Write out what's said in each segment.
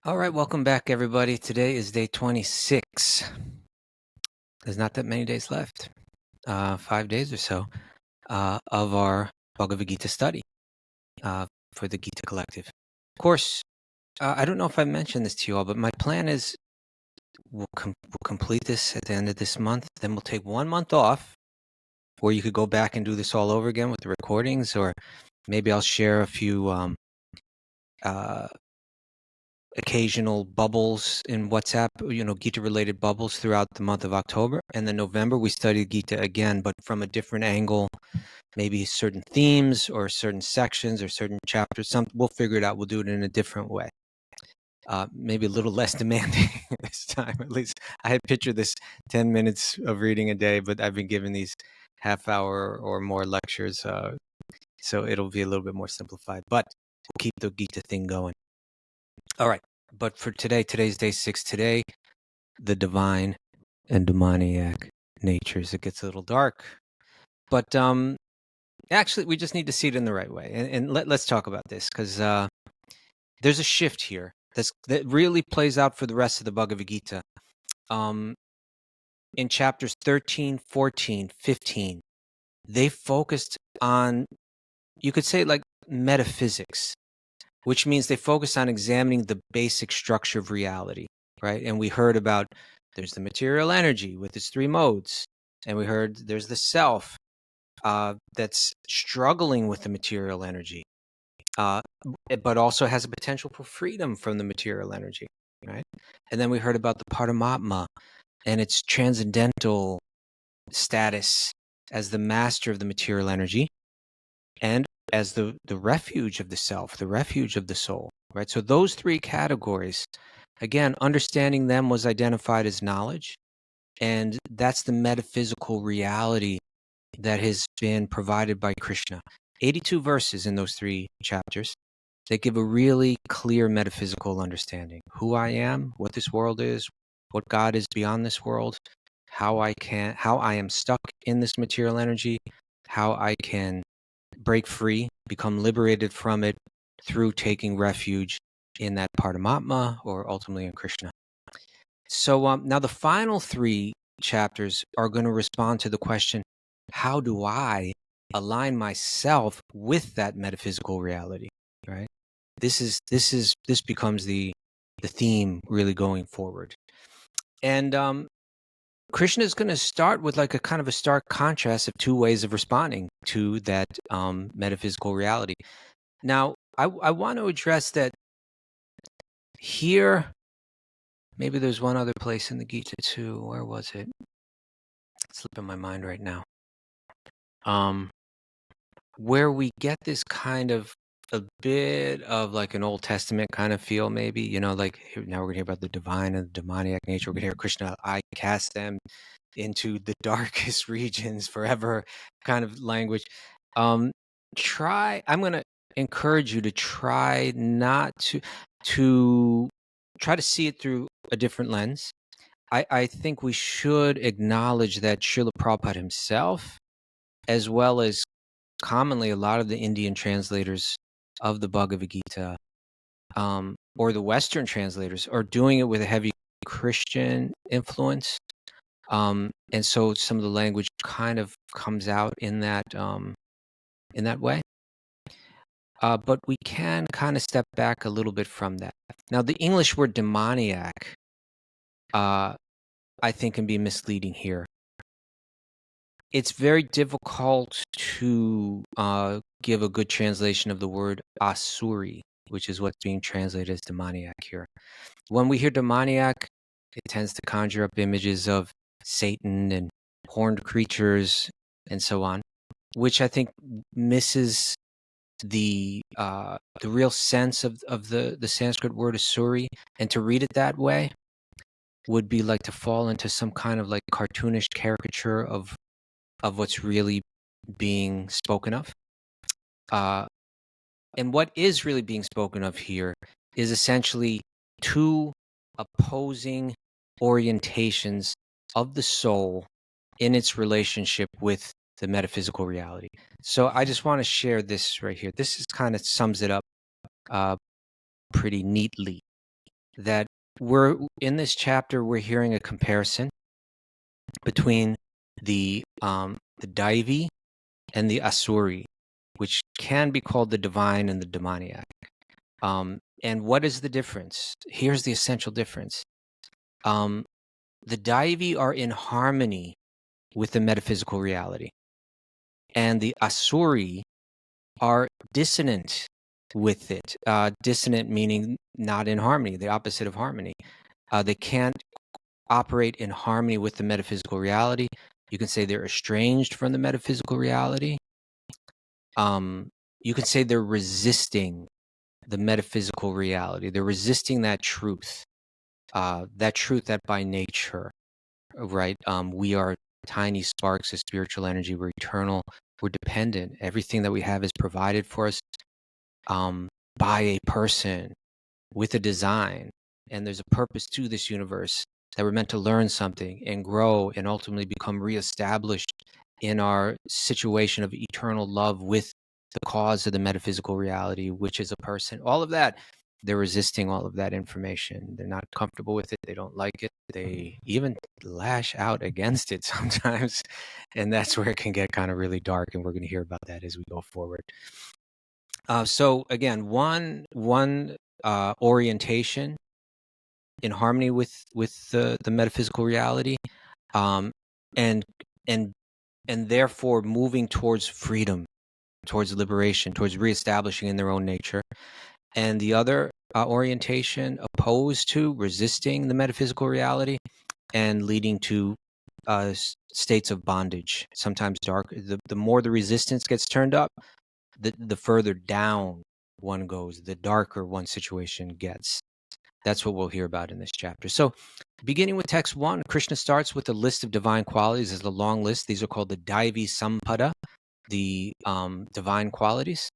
All right, welcome back, everybody. Today is day 26. There's not that many days left, 5 days or so, of our Bhagavad-gītā study for the Gita Collective. Of course, I don't know if I mentioned this to you all, but my plan is we'll complete this at the end of this month. Then we'll take 1 month off, where you could go back and do this all over again with the recordings, or maybe I'll share a few occasional bubbles in WhatsApp, Gita-related bubbles throughout the month of October. And then November, we study Gita again, but from a different angle, maybe certain themes or certain sections or certain chapters. We'll figure it out. We'll do it in a different way. Maybe a little less demanding this time. At least I had pictured this 10 minutes of reading a day, but I've been given these half-hour or more lectures, so it'll be a little bit more simplified. But we'll keep the Gita thing going. All right, but for today's day 6. Today, the divine and demoniac natures. It gets a little dark, but actually, we just need to see it in the right way. And let's talk about this, because there's a shift here that really plays out for the rest of the Bhagavad-gītā. In chapters 13, 14, 15, they focused on, you could say, like metaphysics, which means they focus on examining the basic structure of reality, right? And we heard about there's the material energy with its 3 modes, and we heard there's the self that's struggling with the material energy, but also has a potential for freedom from the material energy, right? And then we heard about the Paramatma and its transcendental status as the master of the material energy, and as the refuge of the self, the refuge of the soul, right? So those 3 categories, again, understanding them was identified as knowledge, and that's the metaphysical reality that has been provided by Krishna. 82 verses in those 3 chapters that give a really clear metaphysical understanding. Who I am, what this world is, what God is beyond this world, how I am stuck in this material energy, how I can break free, become liberated from it through taking refuge in that Paramatma, or ultimately in Krishna. So now the final 3 chapters are going to respond to the question, how do I align myself with that metaphysical reality, right? This becomes the theme really going forward. And Krishna is going to start with like a kind of a stark contrast of 2 ways of responding to that metaphysical reality. Now, I want to address that here. Maybe there's one other place in the Gita too. Where was it? It's slipping my mind right now. Where we get this kind of a bit of like an Old Testament kind of feel, maybe, like now we're going to hear about the divine and the demoniac nature. We're going to hear Krishna, I cast them into the darkest regions forever kind of language. I'm going to encourage you to try not to try to see it through a different lens. I think we should acknowledge that Srila Prabhupada himself, as well as commonly a lot of the Indian translators of the Bhagavad-gītā, or the Western translators, are doing it with a heavy Christian influence. And so some of the language kind of comes out in that way. But we can kind of step back a little bit from that. Now, the English word demoniac, I think, can be misleading here. It's very difficult to give a good translation of the word asuri, which is what's being translated as demoniac here. When we hear demoniac, it tends to conjure up images of Satan and horned creatures and so on, which I think misses the real sense of the Sanskrit word asuri. And to read it that way would be like to fall into some kind of like cartoonish caricature of what's really being spoken of. And what is really being spoken of here is essentially 2 opposing orientations of the soul in its relationship with the metaphysical reality. So I just want to share this right here. This is kind of sums it up pretty neatly. that in this chapter, we're hearing a comparison between the Daivi and the Asuri, which can be called the divine and the demoniac. And what is the difference? Here's the essential difference. The Daivi are in harmony with the metaphysical reality, and the Asuri are dissonant with it. Dissonant meaning not in harmony, the opposite of harmony. They can't operate in harmony with the metaphysical reality. You can say they're estranged from the metaphysical reality. You can say they're resisting the metaphysical reality. They're resisting that truth that by nature, right? We are tiny sparks of spiritual energy. We're eternal. We're dependent. Everything that we have is provided for us by a person with a design. And there's a purpose to this universe, that we're meant to learn something and grow and ultimately become reestablished in our situation of eternal love with the cause of the metaphysical reality, which is a person. All of that, they're resisting all of that information. They're not comfortable with it. They don't like it. They even lash out against it sometimes. And that's where it can get kind of really dark. And we're going to hear about that as we go forward. So again, one orientation in harmony with the metaphysical reality, and therefore moving towards freedom, towards liberation, towards reestablishing in their own nature. And the other orientation opposed to, resisting the metaphysical reality and leading to states of bondage, sometimes dark. The more the resistance gets turned up, the further down one goes, the darker one situation gets. That's what we'll hear about in this chapter. So beginning with text 1, Krishna starts with a list of divine qualities. It's a long list. These are called the Daivi Sampada, the divine qualities.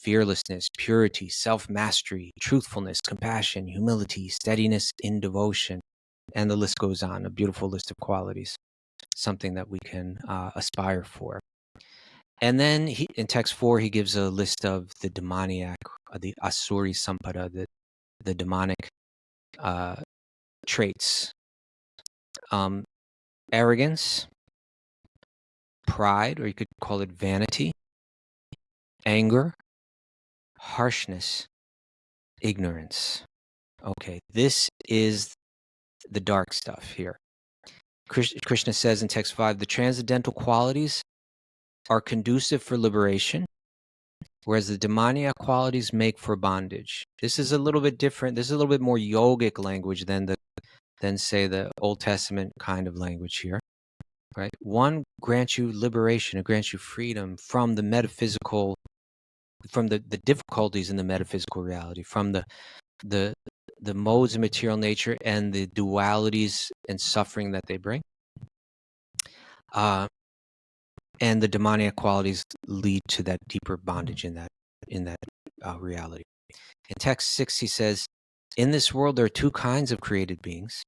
Fearlessness, purity, self-mastery, truthfulness, compassion, humility, steadiness in devotion. And the list goes on, a beautiful list of qualities, something that we can aspire for. And then in text 4, he gives a list of the demoniac, the Asuri Sampada, the demonic traits. Arrogance, pride, or you could call it vanity, anger, harshness, ignorance. Okay, this is the dark stuff here. Krishna says in text 5, the transcendental qualities are conducive for liberation, whereas the demoniac qualities make for bondage. This is a little bit different. This is a little bit more yogic language than say the Old Testament kind of language here, right? One grants you liberation, it grants you freedom from the metaphysical, from the difficulties in the metaphysical reality, from the modes of material nature and the dualities and suffering that they bring. And the demoniac qualities lead to that deeper bondage in that reality. In text 6, he says, in this world, there are two kinds of created beings.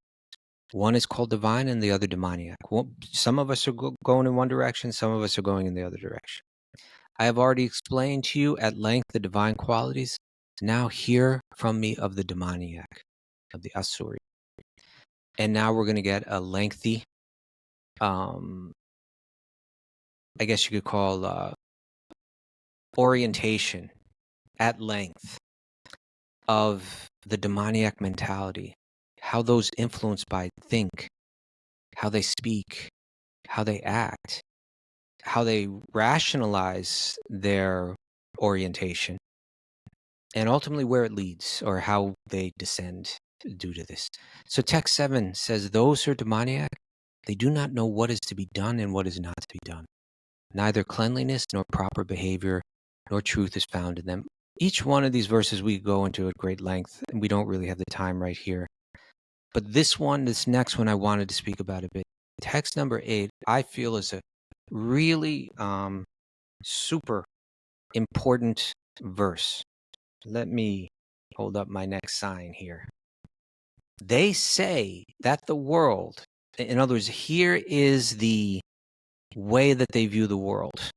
One is called divine and the other demoniac. Well, some of us are going in one direction, some of us are going in the other direction. I have already explained to you at length the divine qualities. Now hear from me of the demoniac, of the Asuri. And now we're going to get a lengthy, I guess you could call orientation at length of the demoniac mentality, how those influenced by think, how they speak, how they act, how they rationalize their orientation, and ultimately where it leads, or how they descend due to this. So text 7 says, those who are demoniac, they do not know what is to be done and what is not to be done. Neither cleanliness nor proper behavior nor truth is found in them. Each one of these verses we go into at great length, and we don't really have the time right here. But this next one I wanted to speak about a bit. Text number 8, I feel, is a really super important verse. Let me hold up my next sign here. They say that the world, in other words, here is the way that they view the world.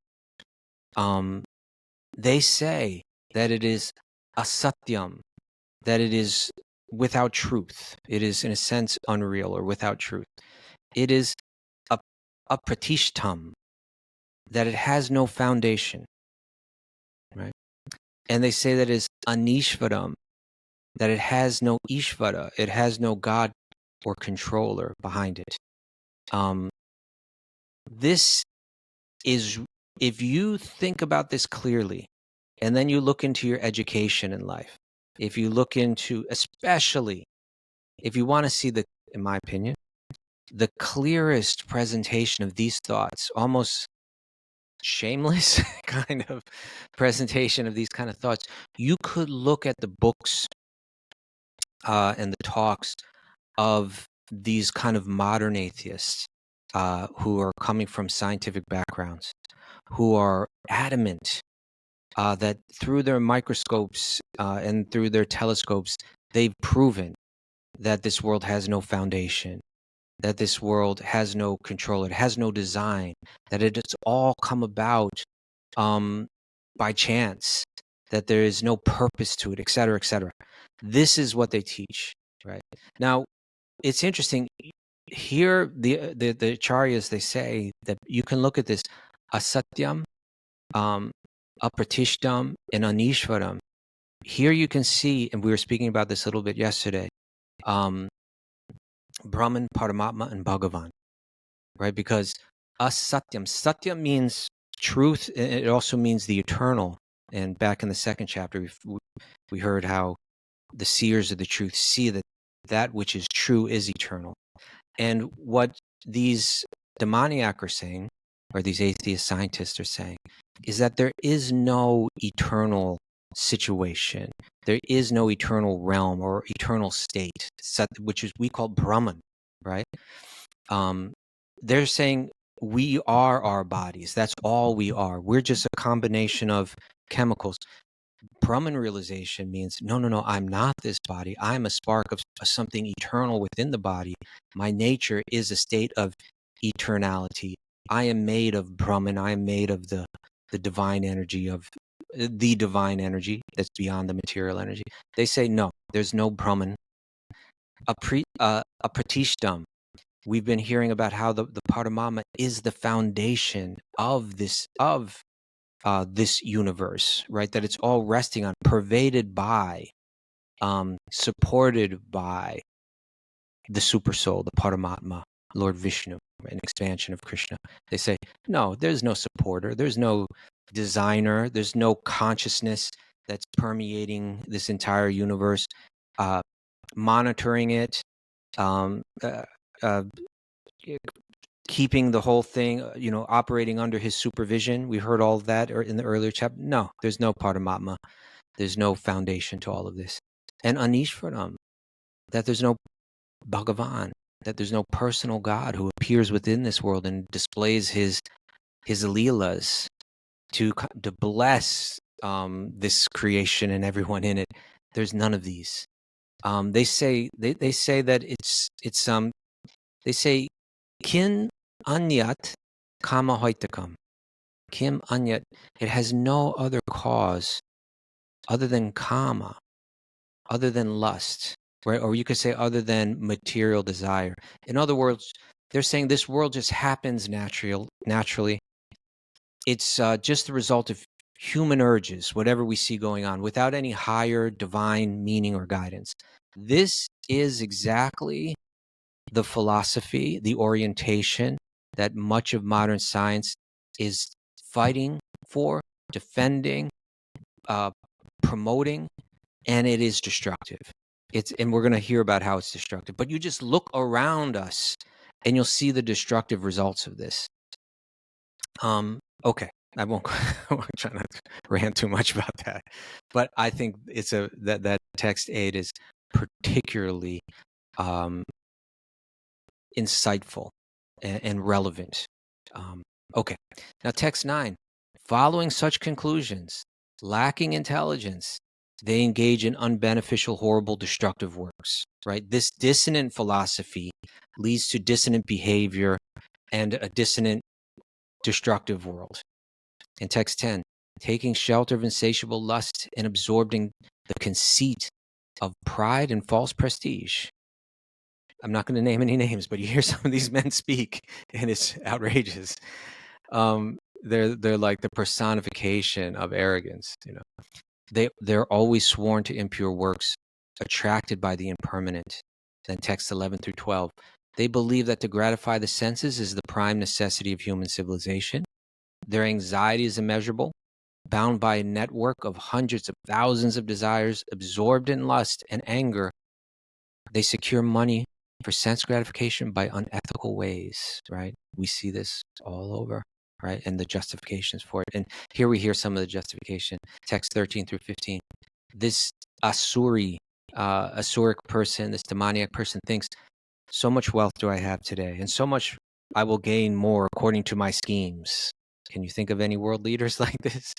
They say that it is asatyam, that it is without truth. It is, in a sense, unreal or without truth. It is a pratishtam, that it has no foundation, right? And they say that it is anishvaram, that it has no ishvara, it has no God or controller behind it. This is, if you think about this clearly, and then you look into your education in life, if you look into, especially if you want to see the, in my opinion, the clearest presentation of these thoughts, almost shameless kind of presentation of these kind of thoughts, you could look at the books and the talks of these kind of modern atheists who are coming from scientific backgrounds, who are adamant that through their microscopes and through their telescopes, they've proven that this world has no foundation, that this world has no control, it has no design, that it has all come about by chance, that there is no purpose to it, et cetera, et cetera. This is what they teach, right? Now, it's interesting. Here, the acharyas, they say that you can look at this asatyam, apratishtam, and anishvaram. Here you can see, and we were speaking about this a little bit yesterday, Brahman, Paramatma, and Bhagavan, right? Because asatyam, satya means truth, and it also means the eternal. And back in the second chapter, we heard how the seers of the truth see that that which is true is eternal. And what these demoniac are saying, or these atheist scientists are saying, is that there is no eternal situation. There is no eternal realm or eternal state, which is we call Brahman, right? They're saying we are our bodies. That's all we are. We're just a combination of chemicals. Brahman realization means, no, I'm not this body. I'm a spark of something eternal within the body. My nature is a state of eternality. I am made of Brahman. I am made of the divine energy, of the divine energy that's beyond the material energy. They say, no, there's no Brahman. A pratishtam. We've been hearing about how the Paramatma is the foundation of this universe, right? That it's all resting on, pervaded by, supported by the Supersoul, the Paramatma, Lord Vishnu, an expansion of Krishna. They say, no, there's no supporter, there's no designer, there's no consciousness that's permeating this entire universe, monitoring it, keeping the whole thing, operating under his supervision. We heard all of that in the earlier chapter. No, there's no Paramatma. There's no foundation to all of this. And Anishvaram, that there's no Bhagavan, that there's no personal God who appears within this world and displays his leelas to bless this creation and everyone in it. There's none of these. They say that they say kin anyat kama hoitakam. Kim anyat, it has no other cause other than kama, other than lust, right? Or you could say other than material desire. In other words, they're saying this world just happens naturally. It's just the result of human urges, whatever we see going on, without any higher divine meaning or guidance. This is exactly the philosophy, the orientation that much of modern science is fighting for, defending, promoting, and it is destructive. And we're going to hear about how it's destructive. But you just look around us, and you'll see the destructive results of this. Okay, I won't try not to rant too much about that. But I think it's that text 8 is particularly insightful and relevant. Okay, now text 9. Following such conclusions, lacking intelligence, they engage in unbeneficial, horrible, destructive works, right? This dissonant philosophy leads to dissonant behavior and a dissonant, destructive world. In text 10, taking shelter of insatiable lust and absorbing the conceit of pride and false prestige. I'm not going to name any names, but you hear some of these men speak, and it's outrageous. They're like the personification of arrogance. They're always sworn to impure works, attracted by the impermanent. Then text 11 through 12. They believe that to gratify the senses is the prime necessity of human civilization. Their anxiety is immeasurable, bound by a network of hundreds of thousands of desires, absorbed in lust and anger. They secure money for sense gratification by unethical ways, right? We see this all over, right? And the justifications for it. And here we hear some of the justification, text 13 through 15. This Asuric person, this demoniac person thinks, so much wealth do I have today, and so much I will gain more according to my schemes. Can you think of any world leaders like this?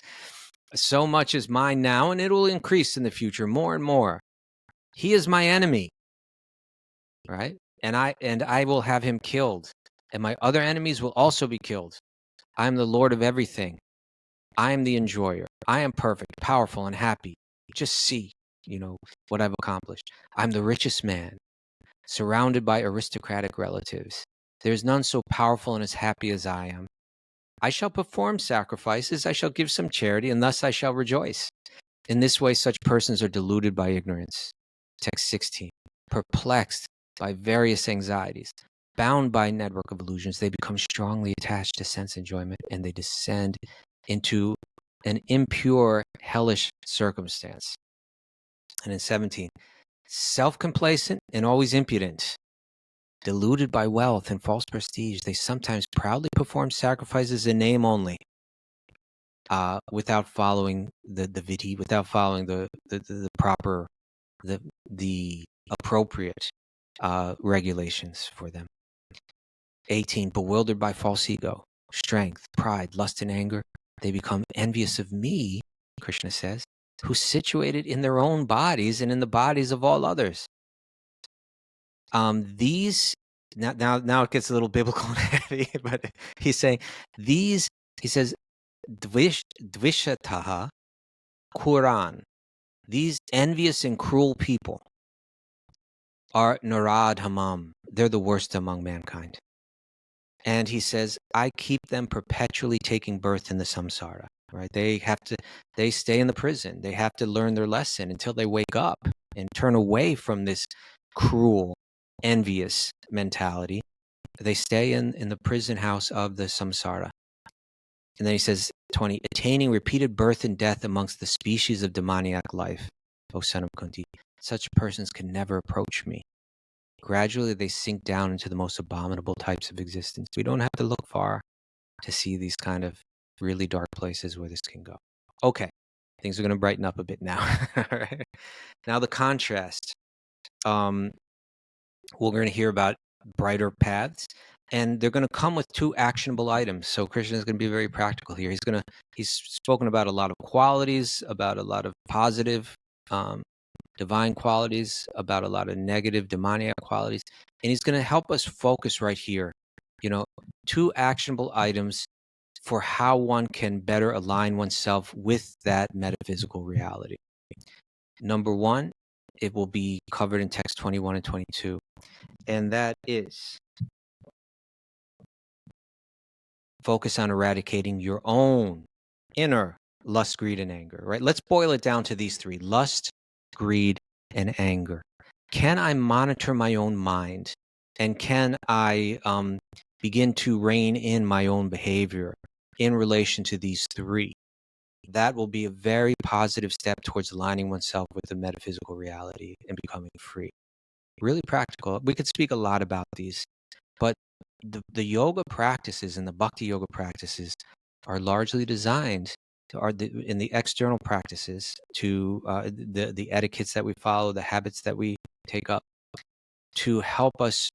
So much is mine now, and it will increase in the future more and more. He is my enemy. Right? And I will have him killed, and my other enemies will also be killed. I am the Lord of everything. I am the enjoyer. I am perfect, powerful, and happy. Just see, what I've accomplished. I'm the richest man, surrounded by aristocratic relatives. There's none so powerful and as happy as I am. I shall perform sacrifices, I shall give some charity, and thus I shall rejoice. In this way, such persons are deluded by ignorance. Text 16. Perplexed by various anxieties, bound by a network of illusions, they become strongly attached to sense enjoyment, and they descend into an impure, hellish circumstance. And in 17, self-complacent and always impudent, deluded by wealth and false prestige, they sometimes proudly perform sacrifices in name only, without following the vidi, without following the proper, the appropriate regulations for them. 18, bewildered by false ego, strength, pride, lust, and anger, they become envious of me, Krishna says, who's situated in their own bodies and in the bodies of all others. These now it gets a little biblical and heavy, but he's saying he says dvishataha Quran. These envious and cruel people are narad hamam. They're the worst among mankind. And he says, I keep them perpetually taking birth in the samsara, right? They stay in the prison. They have to learn their lesson until they wake up and turn away from this cruel, envious mentality. They stay in the prison house of the samsara. And then he says, 20, attaining repeated birth and death amongst the species of demoniac life, O son of Kunti. Such persons can never approach me. Gradually, they sink down into the most abominable types of existence. We don't have to look far to see these kind of really dark places where this can go. Okay, things are going to brighten up a bit now. Right. Now the contrast. We're going to hear about brighter paths, and they're going to come with two actionable items. So Krishna is going to be very practical here. He's spoken about a lot of qualities, about a lot of positive divine qualities, about a lot of negative demoniac qualities, and he's going to help us focus right here. Two actionable items for how one can better align oneself with that metaphysical reality. Number one, it will be covered in text 21 and 22, and that is focus on eradicating your own inner lust, greed, and anger, right? Let's boil it down to these three: lust, greed, and anger. Can I monitor my own mind, and can I begin to rein in my own behavior in relation to these three? That will be a very positive step towards aligning oneself with the metaphysical reality and becoming free. Really practical. We could speak a lot about these, but the yoga practices and the bhakti yoga practices are largely designed in the external practices to the etiquettes that we follow, the habits that we take up, to help us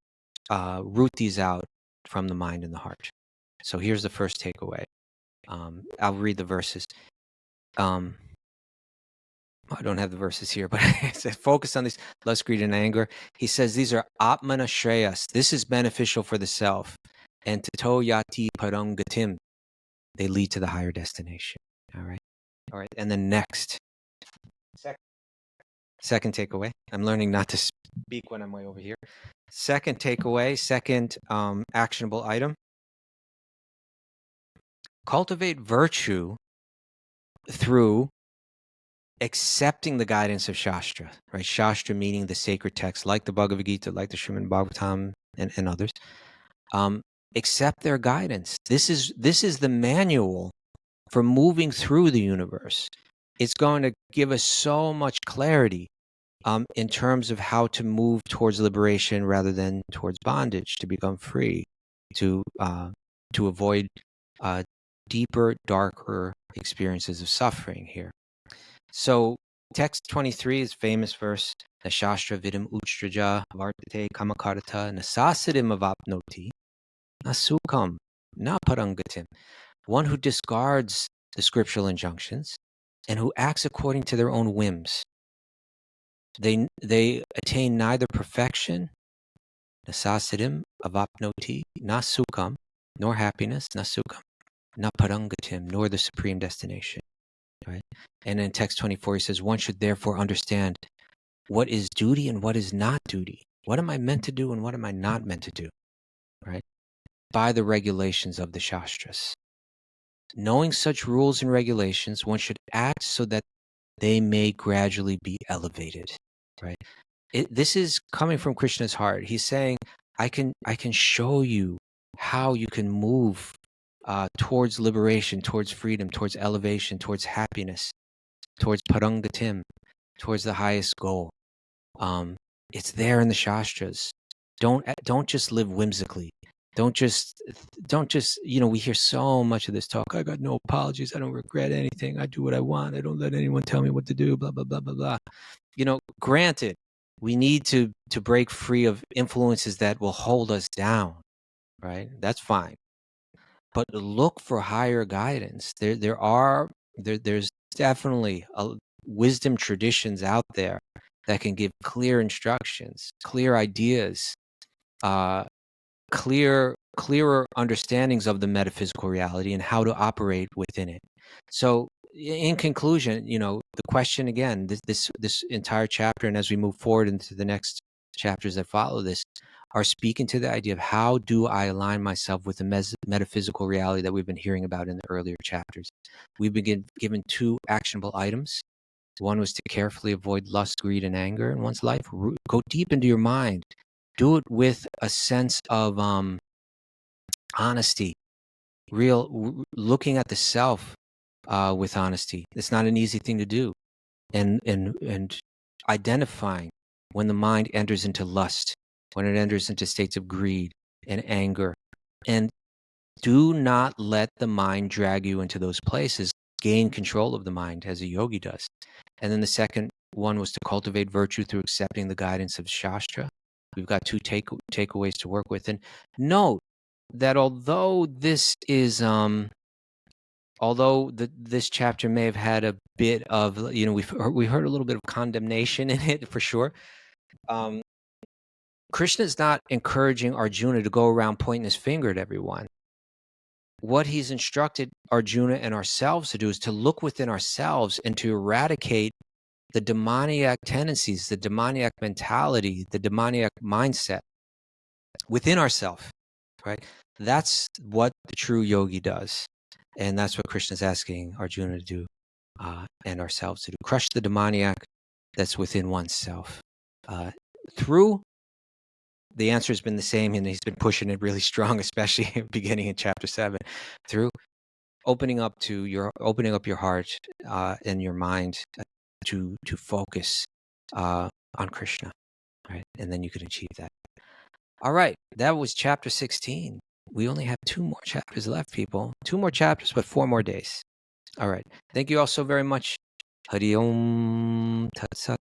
root these out from the mind and the heart. So here's the first takeaway. I'll read the verses. I don't have the verses here, but it says focus on these: lust, greed, and anger. He says these are atmana shreyas. This is beneficial for the self. And tato yati param gatim. They lead to the higher destination. All right. And then next. Second takeaway. I'm learning not to speak when I'm way over here. Second takeaway, second actionable item. Cultivate virtue through accepting the guidance of Shastra, right? Shastra meaning the sacred text, like the Bhagavad-gītā, like the Srimad Bhagavatam, and others. Accept their guidance. This is the manual for moving through the universe. It's going to give us so much clarity in terms of how to move towards liberation rather than towards bondage, to become free, to avoid deeper, darker experiences of suffering here. So text 23 is famous verse, na shastra vidim utstraja vartate kamakarata nasasidim avapnoti nasukam na parangatim. One who discards the scriptural injunctions and who acts according to their own whims. They attain neither perfection, nasasidim avapnoti, nasukam, nor happiness, nasukam, na parangatim, nor the supreme destination. Right? And in text 24, he says, one should therefore understand what is duty and what is not duty. What am I meant to do and what am I not meant to do? Right? By the regulations of the Shastras. Knowing such rules and regulations, one should act so that they may gradually be elevated. Right? This is coming from Krishna's heart. He's saying, I can show you how you can move towards liberation, towards freedom, towards elevation, towards happiness, towards parangatim, towards the highest goal. It's there in the Shastras. Don't just live whimsically. Don't just, we hear so much of this talk. I got no apologies. I don't regret anything. I do what I want. I don't let anyone tell me what to do, blah, blah, blah, blah, blah. Granted, we need to break free of influences that will hold us down, right? That's fine. But look for higher guidance. There's definitely wisdom traditions out there that can give clear instructions, clear ideas, clearer understandings of the metaphysical reality and how to operate within it. So in conclusion, the question again, this entire chapter, and as we move forward into the next chapters that follow this, are speaking to the idea of how do I align myself with the metaphysical reality that we've been hearing about in the earlier chapters. We've been given two actionable items. One was to carefully avoid lust, greed, and anger in one's life. Go deep into your mind. Do it with a sense of honesty, looking at the self with honesty. It's not an easy thing to do. And identifying when the mind enters into lust, when it enters into states of greed and anger. And do not let the mind drag you into those places. Gain control of the mind as a yogi does. And then the second one was to cultivate virtue through accepting the guidance of Shastra. We've got two takeaways to work with. And note that although this is, this chapter may have had a bit of, we heard a little bit of condemnation in it for sure. Krishna is not encouraging Arjuna to go around pointing his finger at everyone. What he's instructed Arjuna and ourselves to do is to look within ourselves and to eradicate the demoniac tendencies, the demoniac mentality, the demoniac mindset within ourselves, right? That's what the true yogi does. And that's what Krishna is asking Arjuna to do and ourselves to do. Crush the demoniac that's within oneself. Through the answer has been the same, and he's been pushing it really strong, especially beginning in chapter 7, through opening up your heart and your mind to focus on Krishna, right? And then you can achieve that. All right, that was chapter 16. We only have 2 more chapters left, people. 2 more chapters, but 4 more days. All right. Thank you all so very much. Hari Om Tat Sat.